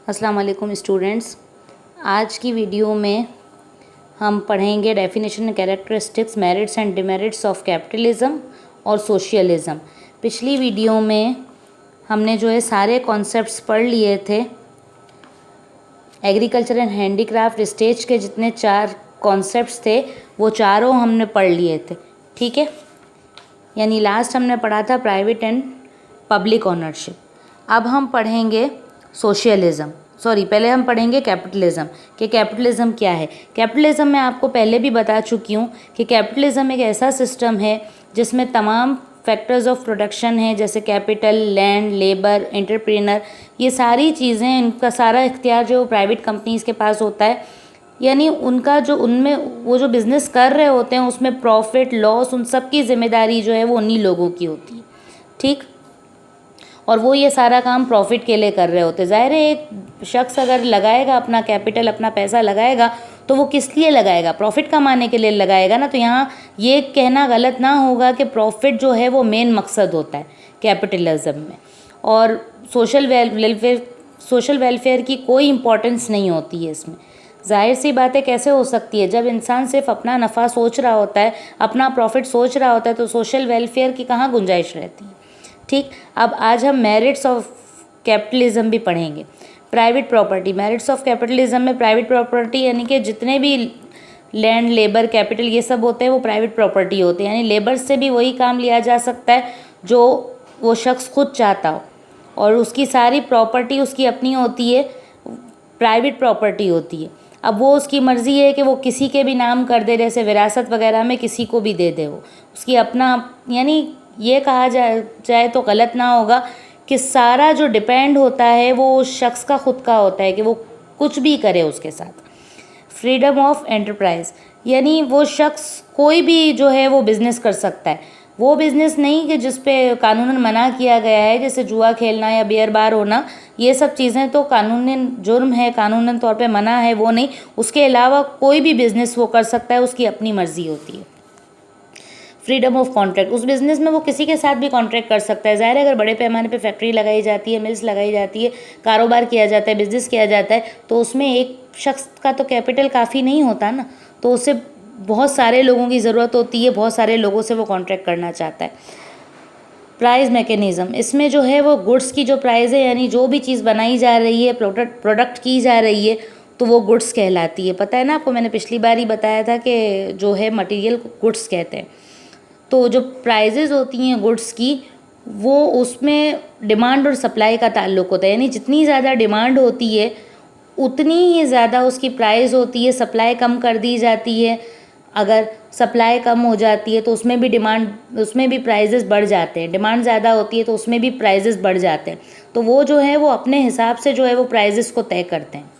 अस्सलाम वालेकुम स्टूडेंट्स। आज की वीडियो में हम पढ़ेंगे definition and characteristics, merits and demerits of capitalism और सोशलिज्म। पिछली वीडियो में हमने जो है सारे कॉन्सेप्ट्स पढ़ लिए थे। एग्रीकल्चर एंड हैंडीक्राफ्ट स्टेज के जितने 4 कॉन्सेप्ट्स थे वो चारों हमने पढ़ लिए थे, ठीक है। यानी लास्ट हमने पढ़ा था प्राइवेट एंड पब्लिक ओनरशिप। अब हम पढ़ेंगे सोशलिज्म, पहले हम पढ़ेंगे कैपिटलिज्म कि कैपिटलिज्म क्या है। कैपिटलिज्म मैं आपको पहले भी बता चुकी हूँ कि कैपिटलिज्म एक ऐसा सिस्टम है जिसमें तमाम फैक्टर्स ऑफ प्रोडक्शन है, जैसे कैपिटल, लैंड, लेबर, एंटरप्रेनर, ये सारी चीज़ें, इनका सारा इख्तियार जो प्राइवेट कंपनीज़ के पास होता है। यानी उनका जो उनमें वो जो बिज़नेस कर रहे होते हैं उसमें प्रॉफिट लॉस उन सब की जिम्मेदारी जो है वो उन्हीं लोगों की होती है, ठीक। और वो ये सारा काम प्रॉफिट के लिए कर रहे होते। ज़ाहिर है एक शख्स अगर लगाएगा अपना कैपिटल, अपना पैसा लगाएगा तो वो किस लिए लगाएगा? प्रॉफिट कमाने के लिए लगाएगा ना। तो यहाँ ये कहना गलत ना होगा कि प्रॉफिट जो है वो मेन मकसद होता है कैपिटलिज्म में, और सोशल वेलफेयर की कोई इम्पोर्टेंस नहीं होती है इसमें। जाहिर सी बात है, कैसे हो सकती है? जब इंसान सिर्फ अपना नफ़ा सोच रहा होता है, अपना प्रॉफिट सोच रहा होता है, तो सोशल वेलफेयर की कहाँ गुंजाइश रहती है, ठीक। अब आज हम मेरिट्स ऑफ कैपिटलिज्म भी पढ़ेंगे। Private property, merits of capitalism में प्राइवेट प्रॉपर्टी यानी कि जितने भी लैंड, लेबर, कैपिटल ये सब होते हैं वो प्राइवेट प्रॉपर्टी होते हैं। यानी लेबर से भी वही काम लिया जा सकता है जो वो शख्स खुद चाहता हो, और उसकी सारी प्रॉपर्टी उसकी अपनी होती है, प्राइवेट प्रॉपर्टी होती है। अब वो उसकी मर्ज़ी है कि वो किसी के भी नाम कर दे, जैसे विरासत वगैरह में किसी को भी दे दे, वो उसकी अपना। यानी ये कहा जाए तो गलत ना होगा कि सारा जो डिपेंड होता है वो उस शख्स का खुद का होता है कि वो कुछ भी करे उसके साथ। फ्रीडम ऑफ एंटरप्राइज, यानी वो शख्स कोई भी जो है वो बिज़नेस कर सकता है। वो बिज़नेस नहीं कि जिस पे कानूनन मना किया गया है, जैसे जुआ खेलना या बियर बार होना, ये सब चीज़ें तो कानूनन जुर्म है, कानूनन तौर पे मना है, वो नहीं। उसके अलावा कोई भी बिज़नेस वो कर सकता है, उसकी अपनी मर्ज़ी होती है। फ्रीडम ऑफ कॉन्ट्रैक्ट, उस बिज़नेस में वो किसी के साथ भी कॉन्ट्रैक्ट कर सकता है। ज़ाहिर है अगर बड़े पैमाने पे फैक्ट्री लगाई जाती है, मिल्स लगाई जाती है, कारोबार किया जाता है, बिज़नेस किया जाता है, तो उसमें एक शख्स का तो कैपिटल काफ़ी नहीं होता ना, तो उससे बहुत सारे लोगों की ज़रूरत होती है, बहुत सारे लोगों से वो कॉन्ट्रैक्ट करना चाहता है। प्राइस मैकेनिज़्म, इसमें जो है वो गुड्स की जो प्राइस है, यानी जो भी चीज़ बनाई जा रही है, प्रोडक्ट की जा रही है, तो वो गुड्स कहलाती है। पता है ना आपको, मैंने पिछली बार ही बताया था कि जो है मटेरियल को गुड्स कहते हैं। तो जो प्राइजेज़ होती हैं गुड्स की, वो उसमें डिमांड और सप्लाई का ताल्लुक़ होता है। यानी जितनी ज़्यादा डिमांड होती है उतनी ही ज़्यादा उसकी प्राइस होती है। सप्लाई कम कर दी जाती है, अगर सप्लाई कम हो जाती है तो उसमें भी प्राइजेज़ बढ़ जाते हैं। डिमांड ज़्यादा होती है तो उसमें भी प्राइजेज़ बढ़ जाते हैं। तो वो जो है वो अपने हिसाब से जो है वो प्राइजेज़ को तय करते हैं।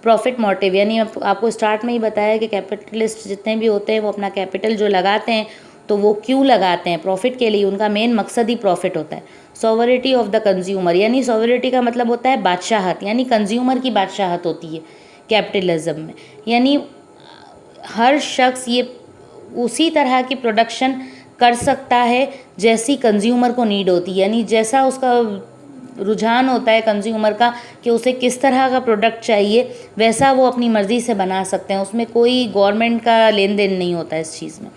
प्रॉफिट मोटिव, यानी आपको स्टार्ट में ही बताया कि कैपिटलिस्ट जितने भी होते हैं वो अपना कैपिटल जो लगाते हैं तो वो क्यों लगाते हैं? प्रॉफिट के लिए। उनका मेन मकसद ही प्रॉफिट होता है। सॉवरेटी ऑफ द कंज्यूमर, यानी सॉवरेटी का मतलब होता है बादशाहत, यानी कंज्यूमर की बादशाहत होती है कैपिटलिज्म में। यानी हर शख्स ये उसी तरह की प्रोडक्शन कर सकता है जैसी कंज्यूमर को नीड होती है, यानी जैसा उसका रुझान होता है कंज्यूमर का कि उसे किस तरह का प्रोडक्ट चाहिए, वैसा वो अपनी मर्ज़ी से बना सकते हैं। उसमें कोई गवर्नमेंट का लेन देन नहीं होता इस चीज़ में।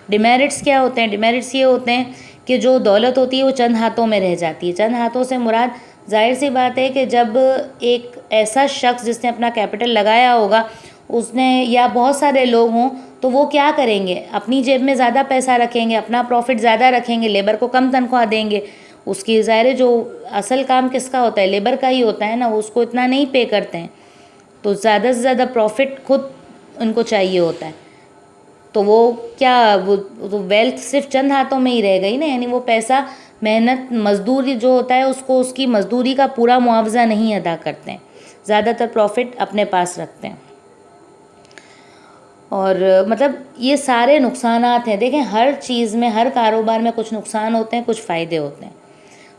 डिमेरिट्स क्या होते हैं? डिमेरिट्स ये होते हैं कि जो दौलत होती है वो चंद हाथों में रह जाती है। चंद हाथों से मुराद, जाहिर सी बात है कि जब एक ऐसा शख्स जिसने अपना कैपिटल लगाया होगा, उसने, या बहुत सारे लोग हों, तो वो क्या करेंगे? अपनी जेब में ज़्यादा पैसा रखेंगे, अपना प्रॉफिट ज़्यादा रखेंगे, लेबर को कम तनख्वाह देंगे। उसकी ज़ाहिर है जो असल काम किसका होता है? लेबर का ही होता है ना, वो उसको इतना नहीं पे करते हैं, तो ज़्यादा से ज़्यादा प्रॉफिट खुद उनको चाहिए होता है। तो वो क्या, वो तो वेल्थ सिर्फ चंद हाथों में ही रह गई ना। यानी वो पैसा, मेहनत, मजदूरी जो होता है उसको उसकी मजदूरी का पूरा मुआवजा नहीं अदा करते हैं, ज़्यादातर प्रॉफिट अपने पास रखते हैं। और मतलब ये सारे नुकसानात हैं। देखें, हर चीज़ में, हर कारोबार में कुछ नुकसान होते हैं, कुछ फ़ायदे होते हैं।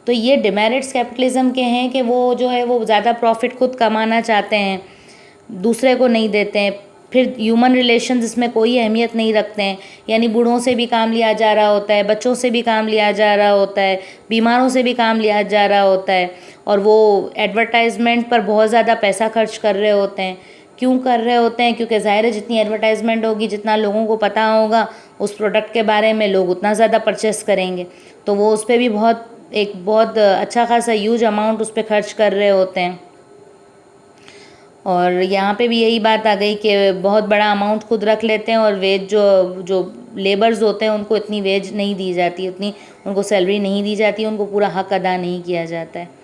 तो ये डिमेरिट्स कैपिटलिज्म के हैं कि वो जो है वो ज़्यादा प्रॉफिट खुद कमाना चाहते हैं, दूसरे को नहीं देते हैं। फिर ह्यूमन रिलेशंस इसमें कोई अहमियत नहीं रखते हैं, यानी बूढ़ों से भी काम लिया जा रहा होता है, बच्चों से भी काम लिया जा रहा होता है, बीमारों से भी काम लिया जा रहा होता है, और वो एडवर्टाइजमेंट पर बहुत ज़्यादा पैसा खर्च कर रहे होते हैं। क्यों कर रहे होते हैं? क्योंकि ज़ाहिर है जितनी एडवर्टाइजमेंट होगी, जितना लोगों को पता होगा उस प्रोडक्ट के बारे में, लोग उतना ज़्यादा परचेस करेंगे। तो वो उस पर भी बहुत अच्छा खासा ह्यूज अमाउंट उस पर खर्च कर रहे होते हैं। और यहाँ पे भी यही बात आ गई कि बहुत बड़ा अमाउंट खुद रख लेते हैं, और वेज जो लेबर्स होते हैं उनको इतनी वेज नहीं दी जाती, उतनी उनको सैलरी नहीं दी जाती, उनको पूरा हक अदा नहीं किया जाता है।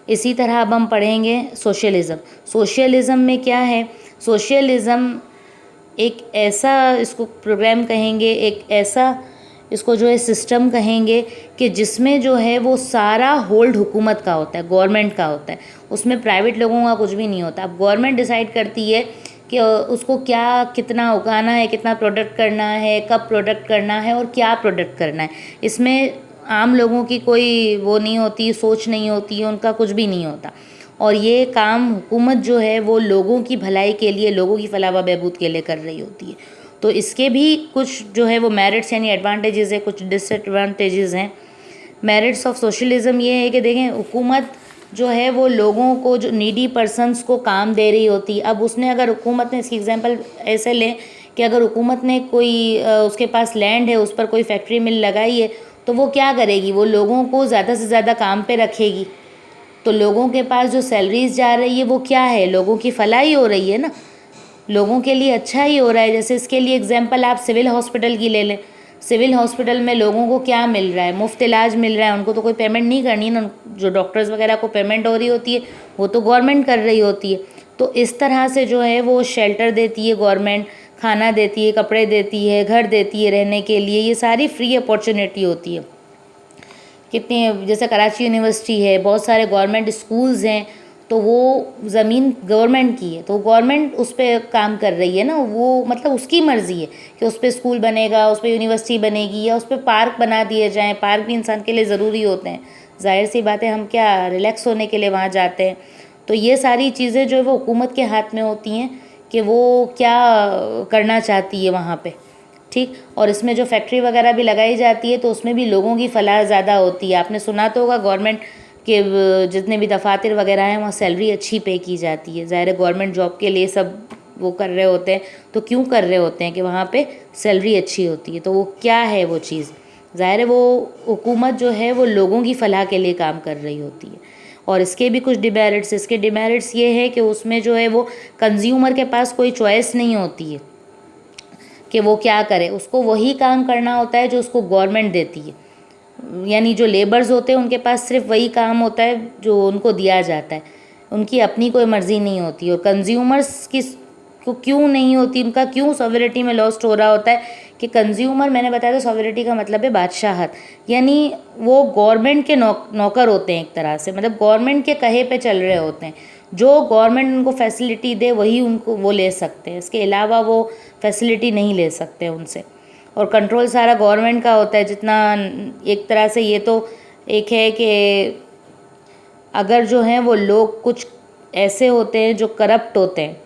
इसी तरह अब हम पढ़ेंगे सोशलिज़म। सोशलिज़म में क्या है? सोशलिज़म एक ऐसा, इसको प्रोग्राम कहेंगे, एक ऐसा इसको जो है सिस्टम कहेंगे कि जिसमें जो है वो सारा होल्ड हुकूमत का होता है, गवर्नमेंट का होता है, उसमें प्राइवेट लोगों का कुछ भी नहीं होता। अब गवर्नमेंट डिसाइड करती है कि उसको क्या कितना उगाना है, कितना प्रोडक्ट करना है, कब प्रोडक्ट करना है और क्या प्रोडक्ट करना है। इसमें आम लोगों की कोई वो नहीं होती, सोच नहीं होती है, उनका कुछ भी नहीं होता। और ये काम हुकूमत जो है वो लोगों की भलाई के लिए, लोगों की फलाह व बहबूद के लिए कर रही होती है। तो इसके भी कुछ जो है वो मेरिट्स यानी एडवांटेजेस है, कुछ डिसएडवांटेजेस हैं। मेरिट्स ऑफ सोशलिज़म ये है कि देखें, हुकूमत जो है वो लोगों को, जो नीडी पर्सनस को काम दे रही होती है। अब उसने, अगर हुकूमत ने, इसकी एग्जांपल ऐसे लें कि अगर हुकूमत ने कोई उसके पास लैंड है, उस पर कोई फैक्ट्री मिल लगाई है, तो वो क्या करेगी? वो लोगों को ज़्यादा से ज़्यादा काम पे रखेगी। तो लोगों के पास जो सैलरीज जा रही है वो क्या है? लोगों की फलाई हो रही है ना, लोगों के लिए अच्छा ही हो रहा है। जैसे इसके लिए एग्जांपल आप सिविल हॉस्पिटल की ले लें। सिविल हॉस्पिटल में लोगों को क्या मिल रहा है? मुफ्त इलाज मिल रहा है, उनको तो कोई पेमेंट नहीं करनी है ना। जो डॉक्टर्स वगैरह को पेमेंट हो रही होती है वो तो गवर्नमेंट कर रही होती है। तो इस तरह से जो है वो शेल्टर देती है गवर्नमेंट, खाना देती है, कपड़े देती है, घर देती है रहने के लिए, ये सारी फ्री अपॉर्चुनिटी होती है। कितनी, जैसे कराची यूनिवर्सिटी है, बहुत सारे गवर्नमेंट स्कूल्स हैं, तो वो ज़मीन गवर्नमेंट की है, तो गवर्नमेंट उस पर काम कर रही है ना, वो मतलब उसकी मर्ज़ी है कि उस पर स्कूल बनेगा, उस पर यूनिवर्सिटी बनेगी, या उस पर पार्क बना दिए जाएँ। पार्क भी इंसान के लिए ज़रूरी होते हैं, जाहिर सी बात है, हम क्या रिलैक्स होने के लिए वहाँ जाते हैं। तो ये सारी चीज़ें जो है वो हुकूमत के हाथ में होती हैं कि वो क्या करना चाहती है वहाँ पे, ठीक। और इसमें जो फैक्ट्री वगैरह भी लगाई जाती है तो उसमें भी लोगों की फलाह ज़्यादा होती है। आपने सुना तो होगा गवर्नमेंट के जितने भी दफातर वगैरह हैं वहाँ सैलरी अच्छी पे की जाती है। ज़ाहिर है गवर्नमेंट जॉब के लिए सब वो कर रहे होते हैं, तो क्यों कर रहे होते हैं कि वहाँ पे सैलरी अच्छी होती है। तो वो क्या है वो चीज़? ज़ाहिर है वो हुकूमत जो है वो लोगों की फलाह के लिए काम कर रही होती है। और इसके भी कुछ डिमेरिट्स, इसके डिमेरिट्स ये है कि उसमें जो है वो कंज्यूमर के पास कोई चॉइस नहीं होती है कि वो क्या करे। उसको वही काम करना होता है जो उसको गवर्नमेंट देती है, यानी जो लेबर्स होते हैं उनके पास सिर्फ वही काम होता है जो उनको दिया जाता है, उनकी अपनी कोई मर्ज़ी नहीं होती। और कंज्यूमर्स की को क्यों नहीं होती, उनका क्यों सॉवरेटी में लॉस्ट हो रहा होता है कि कंज्यूमर, मैंने बताया था सॉवरेटी का मतलब है बादशाहत, यानी वो गवर्नमेंट के नौकर होते हैं एक तरह से, मतलब गवर्नमेंट के कहे पे चल रहे होते हैं। जो गवर्नमेंट उनको फैसिलिटी दे वही उनको वो ले सकते हैं, इसके अलावा वो फैसिलिटी नहीं ले सकते उनसे। और कंट्रोल सारा गवर्नमेंट का होता है। जितना एक तरह से ये तो एक है कि अगर जो हैं वो लोग कुछ ऐसे होते हैं जो करप्ट होते हैं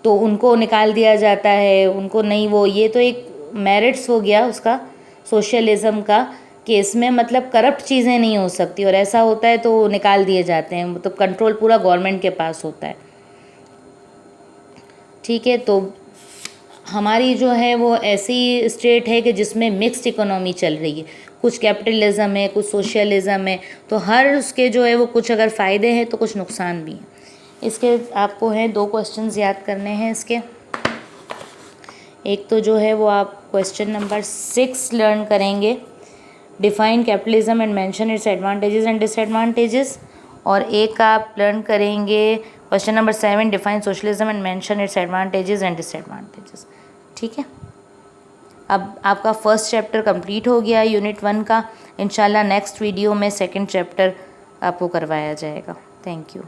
तो उनको निकाल दिया जाता है, उनको नहीं वो, ये तो एक मेरिट्स हो गया उसका सोशलिज़म का कि इसमें मतलब करप्ट चीज़ें नहीं हो सकती, और ऐसा होता है तो निकाल दिए जाते हैं, मतलब कंट्रोल पूरा गवर्नमेंट के पास होता है, ठीक है। तो हमारी जो है वो ऐसी स्टेट है कि जिसमें मिक्स्ड इकोनॉमी चल रही है, कुछ कैपिटलिज्म है, कुछ सोशलिज़म है, तो हर उसके जो है वो कुछ अगर फ़ायदे हैं तो कुछ नुकसान भी हैं। इसके आपको हैं 2 क्वेश्चंस याद करने हैं इसके। एक तो जो है वो आप क्वेश्चन नंबर 6 लर्न करेंगे, define capitalism and mention its advantages and disadvantages, और एक आप लर्न करेंगे question number 7, define socialism and mention its advantages and disadvantages, ठीक है। अब आपका फर्स्ट चैप्टर कंप्लीट हो गया यूनिट 1 का। इंशाल्लाह नेक्स्ट वीडियो में सेकंड चैप्टर आपको करवाया जाएगा। Thank you.